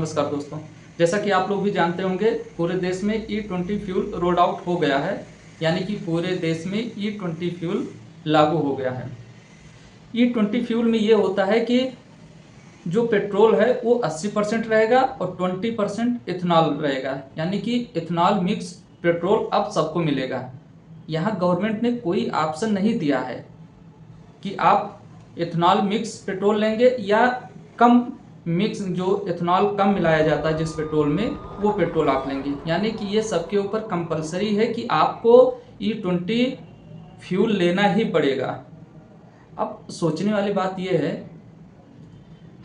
नमस्कार दोस्तों, जैसा कि आप लोग भी जानते होंगे पूरे देश में E20 फ्यूल रोल आउट हो गया है। यानी कि पूरे देश में E20 फ्यूल लागू हो गया है। E20 फ्यूल में ये होता है कि जो पेट्रोल है वो 80% रहेगा और 20% इथेनॉल रहेगा। यानी कि इथेनॉल मिक्स पेट्रोल अब सबको मिलेगा। यहाँ गवर्नमेंट ने कोई ऑप्शन नहीं दिया है कि आप इथेनॉल मिक्स पेट्रोल लेंगे या कम मिक्स, जो इथेनॉल कम मिलाया जाता है जिस पेट्रोल में, वो पेट्रोल आप लेंगे। यानी कि ये सबके ऊपर कंपलसरी है कि आपको E20 फ्यूल लेना ही पड़ेगा। अब सोचने वाली बात यह है,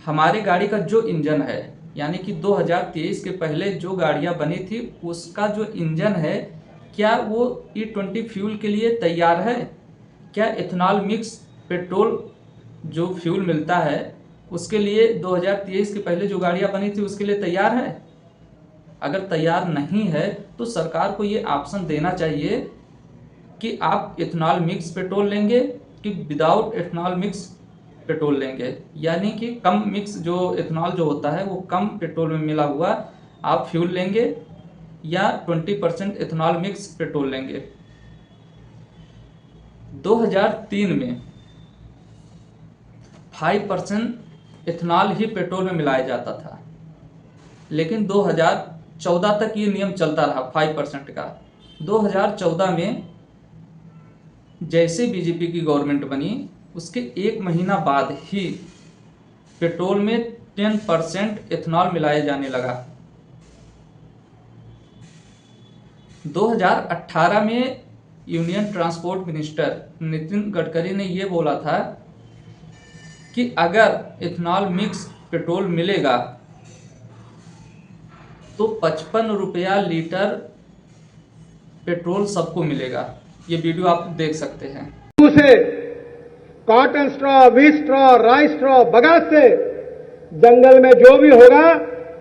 हमारी गाड़ी का जो इंजन है, यानी कि 2023 के पहले जो गाड़ियां बनी थी उसका जो इंजन है, क्या वो E20 फ्यूल के लिए तैयार है? क्या इथेनॉल मिक्स पेट्रोल जो फ्यूल मिलता है उसके लिए 2023 के पहले जो गाड़ियां बनी थी उसके लिए तैयार है? अगर तैयार नहीं है तो सरकार को ये ऑप्शन देना चाहिए कि आप इथेनॉल मिक्स पेट्रोल लेंगे कि विदाउट इथेनॉल मिक्स पेट्रोल लेंगे। यानी कि कम मिक्स जो इथेनॉल जो होता है वो कम पेट्रोल में मिला हुआ आप फ्यूल लेंगे या 20% इथेनॉल मिक्स पेट्रोल लेंगे। 2003 में 5% इथेनॉल ही पेट्रोल में मिलाया जाता था, लेकिन 2014 तक ये नियम चलता रहा 5% का। 2014 में जैसे बीजेपी की गवर्नमेंट बनी उसके 1 महीना बाद ही पेट्रोल में 10% इथेनॉल मिलाया जाने लगा। 2018 में union transport minister Nitin Gadkari ने ये बोला था कि अगर इथेनॉल मिक्स पेट्रोल मिलेगा तो 55 रुपया लीटर पेट्रोल सबको मिलेगा। ये वीडियो आप देख सकते हैं। से cotton straw, wheat straw, rice straw, bagasse से जंगल में जो भी होगा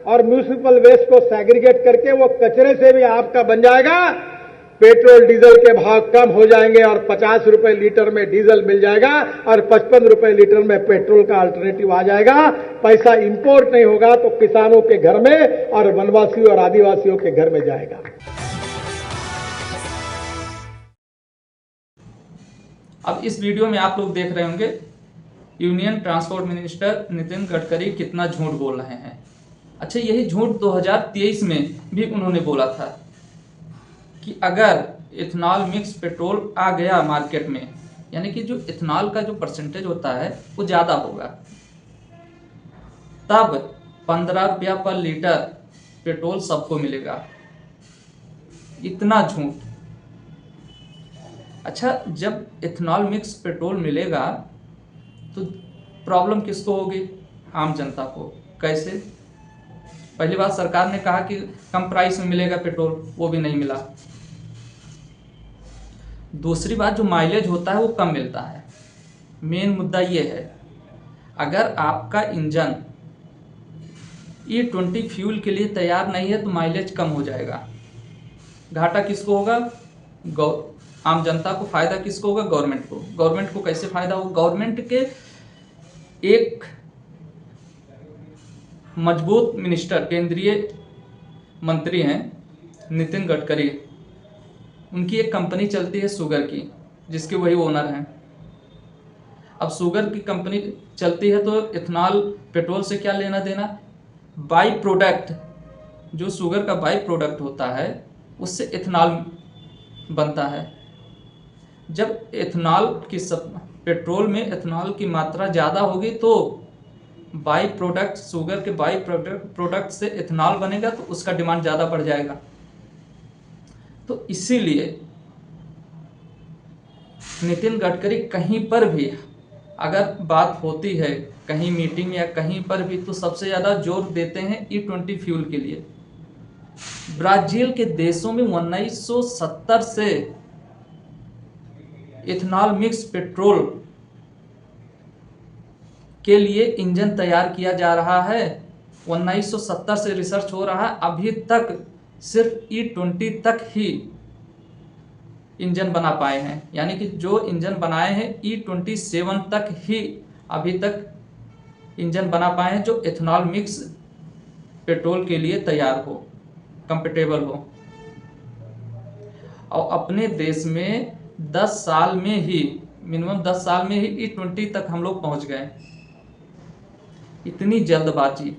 और म्यूनिसिपल वेस्ट को सेग्रीगेट करके वो कचरे से भी आपका बन जाएगा। पेट्रोल डीजल के भाव कम हो जाएंगे और 50 रुपए लीटर में डीजल मिल जाएगा और 55 रुपए लीटर में पेट्रोल का अल्टरनेटिव आ जाएगा। पैसा इंपोर्ट नहीं होगा तो किसानों के घर में और वनवासियों और आदिवासियों के घर में जाएगा। अब इस वीडियो में आप लोग देख रहे होंगे union transport minister Nitin Gadkari कितना झूठ बोल रहे हैं। अच्छा, यही झूठ 2023 में भी उन्होंने बोला था कि अगर इथेनॉल मिक्स पेट्रोल आ गया मार्केट में, यानी कि जो इथेनॉल का जो परसेंटेज होता है वो ज़्यादा होगा, तब 15 रुपया पर लीटर पेट्रोल सबको मिलेगा। इतना झूठ। अच्छा, जब इथेनॉल मिक्स पेट्रोल मिलेगा तो प्रॉब्लम किसको होगी? आम जनता को। कैसे? पहली बात, सरकार ने कहा कि कम प्राइस में मिलेगा पेट्रोल, वो भी नहीं मिला। दूसरी बात, जो माइलेज होता है वो कम मिलता है। मेन मुद्दा ये है, अगर आपका इंजन E20 फ्यूल के लिए तैयार नहीं है तो माइलेज कम हो जाएगा। घाटा किसको होगा? आम जनता को। फायदा किसको होगा? गवर्नमेंट को। गवर्नमेंट को कैसे फायदा होगा? गवर्नमेंट के एक मजबूत मिनिस्टर, केंद्रीय मंत्री हैं नितिन गडकरी, उनकी एक कंपनी चलती है शुगर की, जिसके वही ओनर हैं। अब शुगर की कंपनी चलती है तो इथेनॉल पेट्रोल से क्या लेना देना? बाई प्रोडक्ट, जो शुगर का बाई प्रोडक्ट होता है उससे इथेनॉल बनता है। जब इथेनॉल की पेट्रोल में इथेनॉल की मात्रा ज़्यादा होगी तो बाई प्रोडक्ट, शुगर के बाई प्रोडक्ट से इथेनॉल बनेगा तो उसका डिमांड ज़्यादा बढ़ जाएगा। तो इसीलिए नितिन गडकरी कहीं पर भी अगर बात होती है, कहीं मीटिंग या कहीं पर भी, तो सबसे ज़्यादा जोर देते हैं E20 फ्यूल के लिए। ब्राज़ील के देशों में 1970 से इथेनॉल मिक्स पेट्रोल के लिए इंजन तैयार किया जा रहा है। 1970 से रिसर्च हो रहा है, अभी तक सिर्फ E20 तक ही इंजन बना पाए हैं। यानी कि जो इंजन बनाए हैं E27 तक ही अभी तक इंजन बना पाए हैं जो इथेनॉल मिक्स पेट्रोल के लिए तैयार हो, कंफर्टेबल हो। और अपने देश में 10 साल में ही, मिनिमम 10 साल में ही E20 तक हम लोग पहुंच गए। इतनी जल्दबाजी,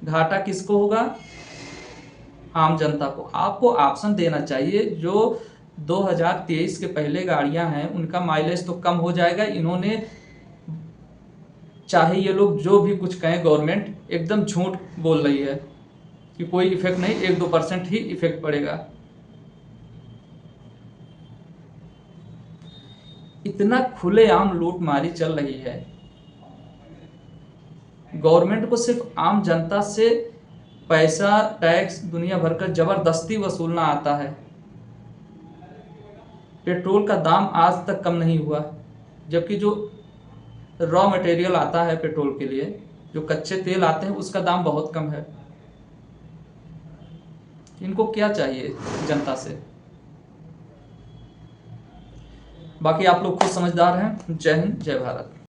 घाटा किसको होगा? आम जनता को। आपको ऑप्शन देना चाहिए। जो 2023 के पहले गाड़ियां हैं उनका माइलेज तो कम हो जाएगा। इन्होंने, चाहे ये लोग जो भी कुछ कहें, गवर्नमेंट एकदम झूठ बोल रही है कि कोई इफेक्ट नहीं, 1-2% ही इफेक्ट पड़ेगा। इतना खुलेआम लूटमारी चल रही है। गवर्नमेंट को सिर्फ आम जनता से पैसा, टैक्स दुनिया भर का जबरदस्ती वसूलना आता है। पेट्रोल का दाम आज तक कम नहीं हुआ, जबकि जो रॉ मटेरियल आता है पेट्रोल के लिए, जो कच्चे तेल आते हैं, उसका दाम बहुत कम है। इनको क्या चाहिए जनता से? बाकी आप लोग खुद समझदार हैं। जय हिंद, जय भारत।